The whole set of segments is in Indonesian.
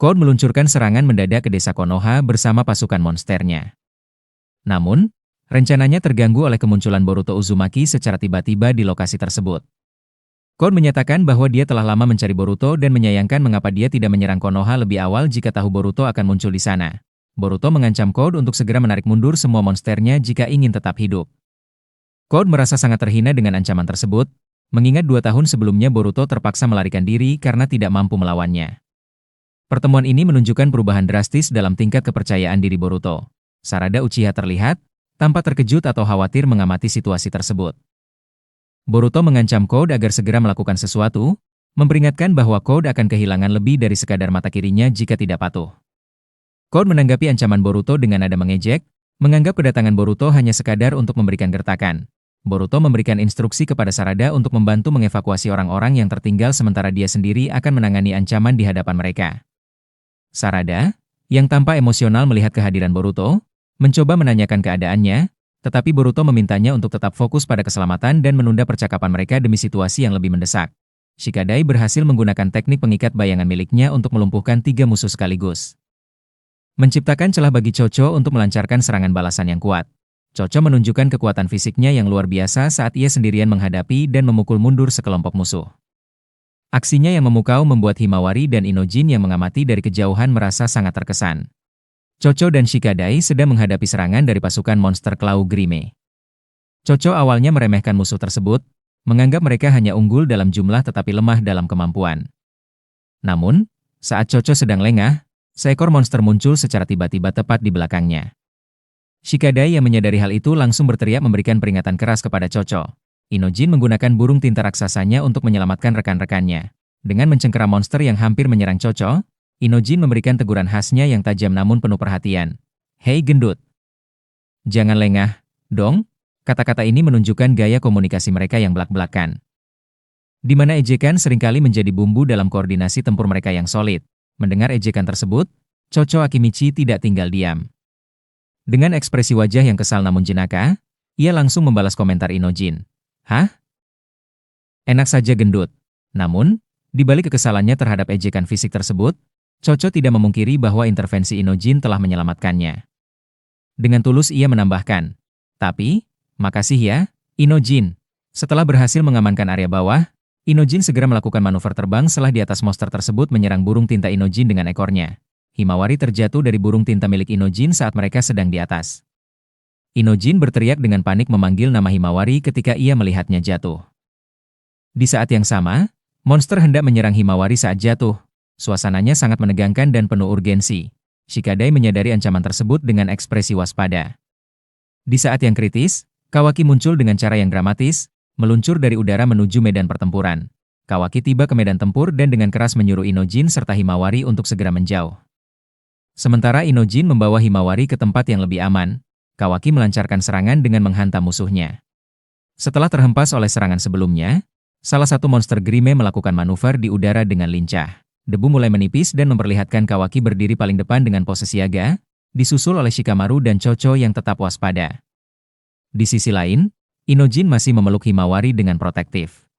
Code meluncurkan serangan mendadak ke desa Konoha bersama pasukan monsternya. Namun, rencananya terganggu oleh kemunculan Boruto Uzumaki secara tiba-tiba di lokasi tersebut. Code menyatakan bahwa dia telah lama mencari Boruto dan menyayangkan mengapa dia tidak menyerang Konoha lebih awal jika tahu Boruto akan muncul di sana. Boruto mengancam Code untuk segera menarik mundur semua monsternya jika ingin tetap hidup. Code merasa sangat terhina dengan ancaman tersebut, mengingat 2 tahun sebelumnya Boruto terpaksa melarikan diri karena tidak mampu melawannya. Pertemuan ini menunjukkan perubahan drastis dalam tingkat kepercayaan diri Boruto. Sarada Uchiha terlihat tanpa terkejut atau khawatir mengamati situasi tersebut. Boruto mengancam Code agar segera melakukan sesuatu, memperingatkan bahwa Code akan kehilangan lebih dari sekadar mata kirinya jika tidak patuh. Code menanggapi ancaman Boruto dengan nada mengejek, menganggap kedatangan Boruto hanya sekadar untuk memberikan gertakan. Boruto memberikan instruksi kepada Sarada untuk membantu mengevakuasi orang-orang yang tertinggal sementara dia sendiri akan menangani ancaman di hadapan mereka. Sarada, yang tampak emosional melihat kehadiran Boruto, mencoba menanyakan keadaannya, tetapi Boruto memintanya untuk tetap fokus pada keselamatan dan menunda percakapan mereka demi situasi yang lebih mendesak. Shikadai berhasil menggunakan teknik pengikat bayangan miliknya untuk melumpuhkan 3 musuh sekaligus. Menciptakan celah bagi Chocho untuk melancarkan serangan balasan yang kuat. Chocho menunjukkan kekuatan fisiknya yang luar biasa saat ia sendirian menghadapi dan memukul mundur sekelompok musuh. Aksinya yang memukau membuat Himawari dan Inojin yang mengamati dari kejauhan merasa sangat terkesan. Chocho dan Shikadai sedang menghadapi serangan dari pasukan monster Claw Grime. Chocho awalnya meremehkan musuh tersebut, menganggap mereka hanya unggul dalam jumlah tetapi lemah dalam kemampuan. Namun, saat Chocho sedang lengah, seekor monster muncul secara tiba-tiba tepat di belakangnya. Shikadai yang menyadari hal itu langsung berteriak memberikan peringatan keras kepada Chocho. Inojin menggunakan burung tinta raksasanya untuk menyelamatkan rekan-rekannya. Dengan mencengkeram monster yang hampir menyerang Chocho, Inojin memberikan teguran khasnya yang tajam namun penuh perhatian. "Hei gendut! Jangan lengah, dong." Kata-kata ini menunjukkan gaya komunikasi mereka yang belak-belakan. Di mana ejekan seringkali menjadi bumbu dalam koordinasi tempur mereka yang solid. Mendengar ejekan tersebut, Chocho Akimichi tidak tinggal diam. Dengan ekspresi wajah yang kesal namun jenaka, ia langsung membalas komentar Inojin. "Hah? Enak saja gendut." Namun, di balik kekesalannya terhadap ejekan fisik tersebut, Chocho tidak memungkiri bahwa intervensi Inojin telah menyelamatkannya. Dengan tulus ia menambahkan, "Tapi, makasih ya, Inojin." Setelah berhasil mengamankan area bawah, Inojin segera melakukan manuver terbang setelah di atas monster tersebut menyerang burung tinta Inojin dengan ekornya. Himawari terjatuh dari burung tinta milik Inojin saat mereka sedang di atas. Inojin berteriak dengan panik memanggil nama Himawari ketika ia melihatnya jatuh. Di saat yang sama, monster hendak menyerang Himawari saat jatuh. Suasananya sangat menegangkan dan penuh urgensi. Shikadai menyadari ancaman tersebut dengan ekspresi waspada. Di saat yang kritis, Kawaki muncul dengan cara yang dramatis, meluncur dari udara menuju medan pertempuran. Kawaki tiba ke medan tempur dan dengan keras menyuruh Inojin serta Himawari untuk segera menjauh. Sementara Inojin membawa Himawari ke tempat yang lebih aman, Kawaki melancarkan serangan dengan menghantam musuhnya. Setelah terhempas oleh serangan sebelumnya, salah satu monster Grime melakukan manuver di udara dengan lincah. Debu mulai menipis dan memperlihatkan Kawaki berdiri paling depan dengan pose siaga, disusul oleh Shikamaru dan Chocho yang tetap waspada. Di sisi lain, Inojin masih memeluk Himawari dengan protektif.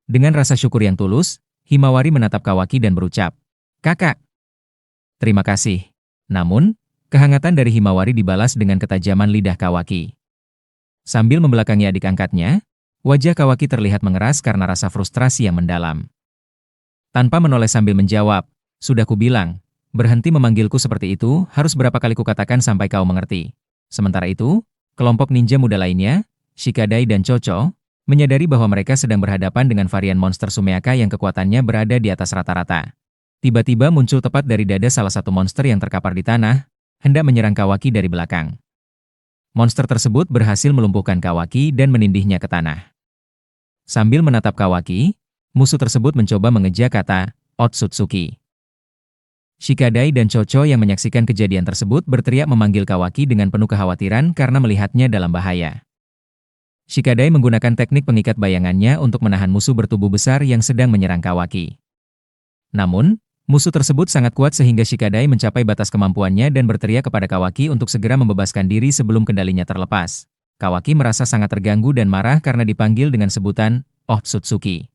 Dengan rasa syukur yang tulus, Himawari menatap Kawaki dan berucap, "Kakak." "Terima kasih." Namun, kehangatan dari Himawari dibalas dengan ketajaman lidah Kawaki. Sambil membelakangi adik angkatnya, wajah Kawaki terlihat mengeras karena rasa frustrasi yang mendalam. Tanpa menoleh sambil menjawab, "Sudah kubilang, berhenti memanggilku seperti itu, harus berapa kali kukatakan sampai kau mengerti." Sementara itu, kelompok ninja muda lainnya, Shikadai dan Chocho, menyadari bahwa mereka sedang berhadapan dengan varian monster Sumeaka yang kekuatannya berada di atas rata-rata. Tiba-tiba muncul tepat dari dada salah satu monster yang terkapar di tanah, hendak menyerang Kawaki dari belakang. Monster tersebut berhasil melumpuhkan Kawaki dan menindihnya ke tanah. Sambil menatap Kawaki, musuh tersebut mencoba mengeja kata, "Otsutsuki." Shikadai dan Chocho yang menyaksikan kejadian tersebut berteriak memanggil Kawaki dengan penuh kekhawatiran karena melihatnya dalam bahaya. Shikadai menggunakan teknik pengikat bayangannya untuk menahan musuh bertubuh besar yang sedang menyerang Kawaki. Namun, musuh tersebut sangat kuat sehingga Shikadai mencapai batas kemampuannya dan berteriak kepada Kawaki untuk segera membebaskan diri sebelum kendalinya terlepas. Kawaki merasa sangat terganggu dan marah karena dipanggil dengan sebutan, "Otsutsuki."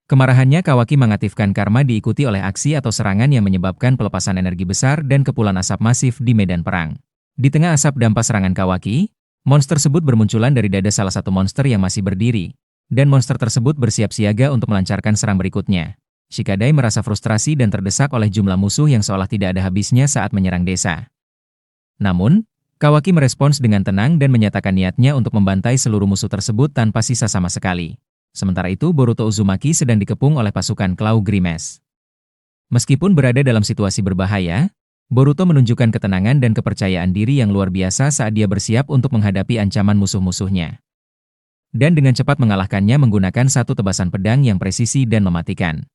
Kemarahannya Kawaki mengaktifkan karma diikuti oleh aksi atau serangan yang menyebabkan pelepasan energi besar dan kepulan asap masif di medan perang. Di tengah asap dampak serangan Kawaki, monster tersebut bermunculan dari dada salah satu monster yang masih berdiri, dan monster tersebut bersiap siaga untuk melancarkan serang berikutnya. Shikadai merasa frustrasi dan terdesak oleh jumlah musuh yang seolah tidak ada habisnya saat menyerang desa. Namun, Kawaki merespons dengan tenang dan menyatakan niatnya untuk membantai seluruh musuh tersebut tanpa sisa sama sekali. Sementara itu Boruto Uzumaki sedang dikepung oleh pasukan Claw Grimace. Meskipun berada dalam situasi berbahaya, Boruto menunjukkan ketenangan dan kepercayaan diri yang luar biasa saat dia bersiap untuk menghadapi ancaman musuh-musuhnya. Dan dengan cepat mengalahkannya menggunakan satu tebasan pedang yang presisi dan mematikan.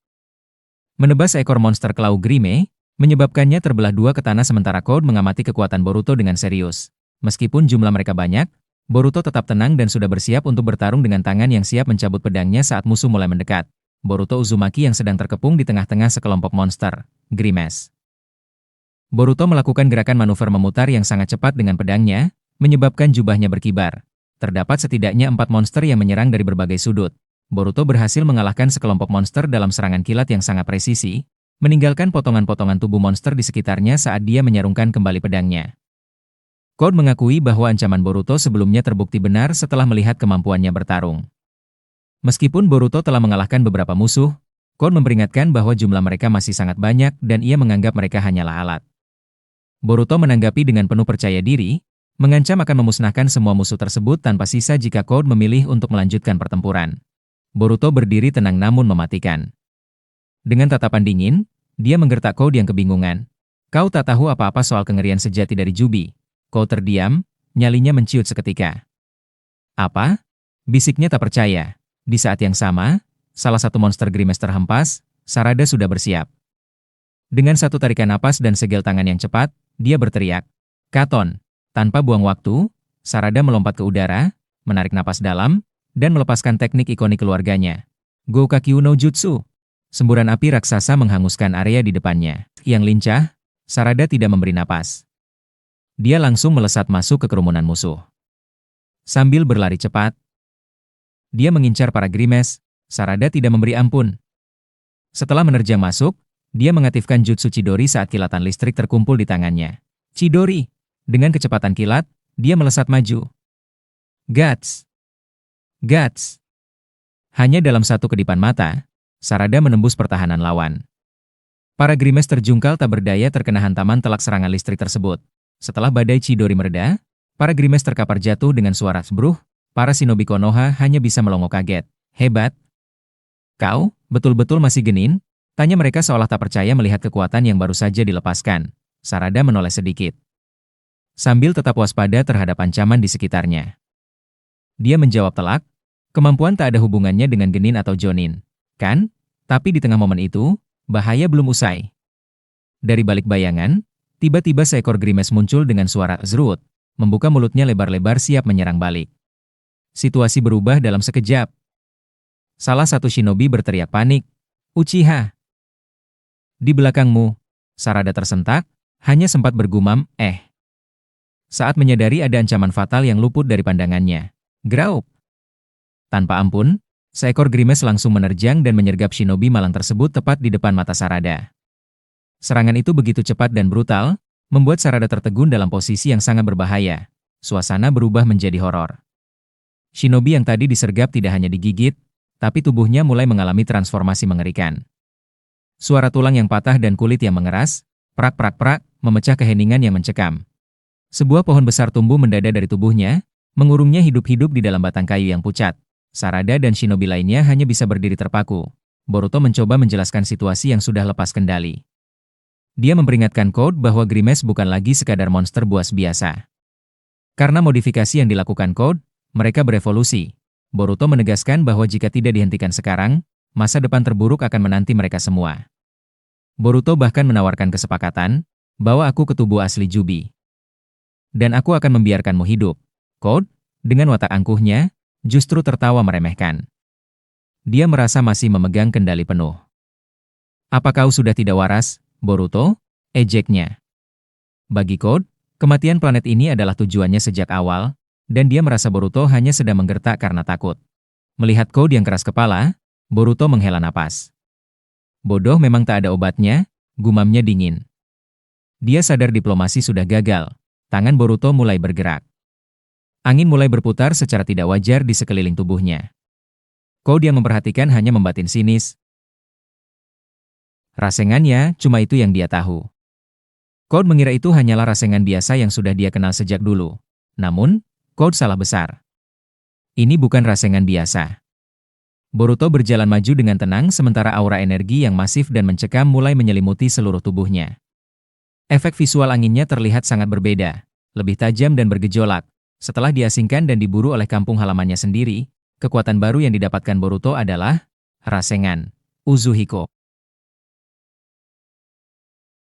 Menebas ekor monster Claw Grimace, menyebabkannya terbelah dua ke tanah sementara Code mengamati kekuatan Boruto dengan serius. Meskipun jumlah mereka banyak, Boruto tetap tenang dan sudah bersiap untuk bertarung dengan tangan yang siap mencabut pedangnya saat musuh mulai mendekat. Boruto Uzumaki yang sedang terkepung di tengah-tengah sekelompok monster, Grimace. Boruto melakukan gerakan manuver memutar yang sangat cepat dengan pedangnya, menyebabkan jubahnya berkibar. Terdapat setidaknya 4 monster yang menyerang dari berbagai sudut. Boruto berhasil mengalahkan sekelompok monster dalam serangan kilat yang sangat presisi, meninggalkan potongan-potongan tubuh monster di sekitarnya saat dia menyarungkan kembali pedangnya. Code mengakui bahwa ancaman Boruto sebelumnya terbukti benar setelah melihat kemampuannya bertarung. Meskipun Boruto telah mengalahkan beberapa musuh, Code memperingatkan bahwa jumlah mereka masih sangat banyak dan ia menganggap mereka hanyalah alat. Boruto menanggapi dengan penuh percaya diri, mengancam akan memusnahkan semua musuh tersebut tanpa sisa jika Code memilih untuk melanjutkan pertempuran. Boruto berdiri tenang namun mematikan. Dengan tatapan dingin, dia menggertak Code yang kebingungan. Kau tak tahu apa-apa soal kengerian sejati dari Jubi. Code terdiam, nyalinya menciut seketika. Apa? Bisiknya tak percaya. Di saat yang sama, salah satu monster Grimace terhempas, Sarada sudah bersiap. Dengan satu tarikan napas dan segel tangan yang cepat, dia berteriak, "Katon!" Tanpa buang waktu, Sarada melompat ke udara, menarik napas dalam, dan melepaskan teknik ikonik keluarganya. Goukakyu no Jutsu. Semburan api raksasa menghanguskan area di depannya. Yang lincah, Sarada tidak memberi napas. Dia langsung melesat masuk ke kerumunan musuh. Sambil berlari cepat, dia mengincar para Grimace. Sarada tidak memberi ampun. Setelah menerjang masuk, dia mengaktifkan jutsu Chidori saat kilatan listrik terkumpul di tangannya. Chidori! Dengan kecepatan kilat, dia melesat maju. Guts! Guts! Hanya dalam satu kedipan mata, Sarada menembus pertahanan lawan. Para Grimace terjungkal tak berdaya terkena hantaman telak serangan listrik tersebut. Setelah badai Chidori mereda, para Grimace terkapar jatuh dengan suara sebruh. Para shinobi Konoha hanya bisa melongo kaget. Hebat! Kau, betul-betul masih genin? Tanya mereka seolah tak percaya melihat kekuatan yang baru saja dilepaskan. Sarada menoleh sedikit. Sambil tetap waspada terhadap ancaman di sekitarnya. Dia menjawab telak, kemampuan tak ada hubungannya dengan genin atau jonin. Kan? Tapi di tengah momen itu, bahaya belum usai. Dari balik bayangan, tiba-tiba seekor Grimace muncul dengan suara zrut, membuka mulutnya lebar-lebar siap menyerang balik. Situasi berubah dalam sekejap. Salah satu shinobi berteriak panik, "Uchiha!" Di belakangmu, Sarada tersentak, hanya sempat bergumam, saat menyadari ada ancaman fatal yang luput dari pandangannya. Graup! Tanpa ampun, seekor Grimace langsung menerjang dan menyergap shinobi malang tersebut tepat di depan mata Sarada. Serangan itu begitu cepat dan brutal, membuat Sarada tertegun dalam posisi yang sangat berbahaya. Suasana berubah menjadi horor. Shinobi yang tadi disergap tidak hanya digigit, tapi tubuhnya mulai mengalami transformasi mengerikan. Suara tulang yang patah dan kulit yang mengeras, prak-prak-prak, memecah keheningan yang mencekam. Sebuah pohon besar tumbuh mendadak dari tubuhnya, mengurungnya hidup-hidup di dalam batang kayu yang pucat. Sarada dan shinobi lainnya hanya bisa berdiri terpaku. Boruto mencoba menjelaskan situasi yang sudah lepas kendali. Dia memperingatkan Code bahwa Grimace bukan lagi sekadar monster buas biasa. Karena modifikasi yang dilakukan Code, mereka berevolusi. Boruto menegaskan bahwa jika tidak dihentikan sekarang, masa depan terburuk akan menanti mereka semua. Boruto bahkan menawarkan kesepakatan, bawa aku ke tubuh asli Jubi. Dan aku akan membiarkanmu hidup. Code, dengan watak angkuhnya, justru tertawa meremehkan. Dia merasa masih memegang kendali penuh. Apa kau sudah tidak waras, Boruto? Ejeknya. Bagi Code, kematian planet ini adalah tujuannya sejak awal, dan dia merasa Boruto hanya sedang menggertak karena takut. Melihat Code yang keras kepala, Boruto menghela napas. Bodoh memang tak ada obatnya, gumamnya dingin. Dia sadar diplomasi sudah gagal. Tangan Boruto mulai bergerak. Angin mulai berputar secara tidak wajar di sekeliling tubuhnya. Code yang memperhatikan hanya membatin sinis. Rasengannya, cuma itu yang dia tahu. Code mengira itu hanyalah rasengan biasa yang sudah dia kenal sejak dulu. Namun, Code salah besar. Ini bukan rasengan biasa. Boruto berjalan maju dengan tenang sementara aura energi yang masif dan mencekam mulai menyelimuti seluruh tubuhnya. Efek visual anginnya terlihat sangat berbeda, lebih tajam dan bergejolak. Setelah diasingkan dan diburu oleh kampung halamannya sendiri, kekuatan baru yang didapatkan Boruto adalah Rasengan Uzuhiko.